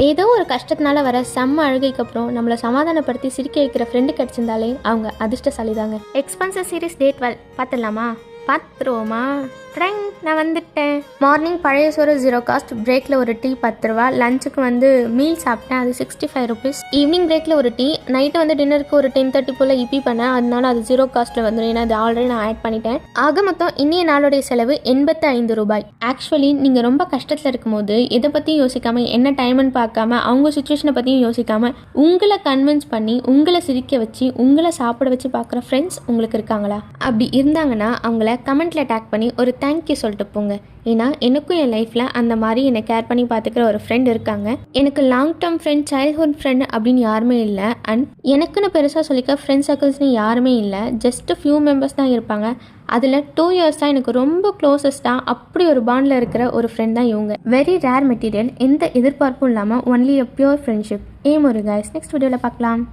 ஏதோ ஒரு கஷ்டத்தினால வர செம்ம அழுகைக்கு அப்புறம் நம்மளை சமாதானப்படுத்தி சிரிக்க வைக்கிற ஃப்ரெண்டு கிடச்சிருந்தாலே அவங்க அதிர்ஷ்டசாலி தாங்க. எக்ஸ்பென்சிவ் சீரிஸ் டே 12 பார்த்துடலாமா? பார்த்துருவோமா? ட்ரெங் நான் வந்துட்டேன். மார்னிங் பழைய சோறு 0 காஸ்ட், பிரேக்கில் ஒரு டீ 10 ரூபா, லஞ்சுக்கு வந்து மீல் சாப்பிட்டேன், அது 65 ருபீஸ். ஈவினிங் பிரேக்கில் ஒரு டீ, நைட்டு வந்து டின்னருக்கு ஒரு 10:30 போல் இபி பண்ணேன், அதனால அது 0 காஸ்ட்டில் வந்துடும், ஏன்னா அது ஆல்ரெடி நான் ஆட் பண்ணிட்டேன். ஆக மொத்தம் இன்னைய நாளுடைய செலவு 85 ரூபாய். ஆக்சுவலி நீங்கள் ரொம்ப கஷ்டத்தில் இருக்கும்போது எதை பற்றியும் யோசிக்காமல், என்ன டைம்னு பார்க்காம, அவங்க சுச்சுவேஷனை பற்றியும் யோசிக்காமல் உங்களை கன்வின்ஸ் பண்ணி உங்களை சிரிக்க வச்சு உங்களை சாப்பிட வச்சு பார்க்குற ஃப்ரெண்ட்ஸ் உங்களுக்கு இருக்காங்களா? அப்படி இருந்தாங்கன்னா அவங்கள கமெண்ட்டில் டேக் பண்ணி ஒரு தேங்க்யூ சொல்லிட்டு போங்க. ஏன்னா எனக்கும் என் லைஃப்பில் அந்த மாதிரி என்னை கேர் பண்ணி பார்த்துக்கிற ஒரு ஃப்ரெண்ட் இருக்காங்க. எனக்கு long term friend, childhood friend அப்படின்னு யாருமே இல்லை. அண்ட் எனக்குன்னு பெருசாக சொல்லிக்க ஃப்ரெண்ட் சர்க்கிள்ஸ்னு யாருமே இல்லை. ஜஸ்ட் ஃபியூ மெம்பர்ஸ் தான் இருப்பாங்க. அதில் 2 இயர்ஸ் தான் எனக்கு ரொம்ப க்ளோசஸ்டாக அப்படி ஒரு பாண்டில் இருக்கிற ஒரு ஃப்ரெண்ட் தான் இவங்க. வெரி ரேர் மெட்டீரியல், எந்த எதிர்பார்ப்பும் இல்லாமல் ஒன்லி அ பியூர் ஃப்ரெண்ட்ஷிப். ஏன் ஒரு கைஸ், நெக்ஸ்ட் வீடியோவில் பார்க்கலாம்.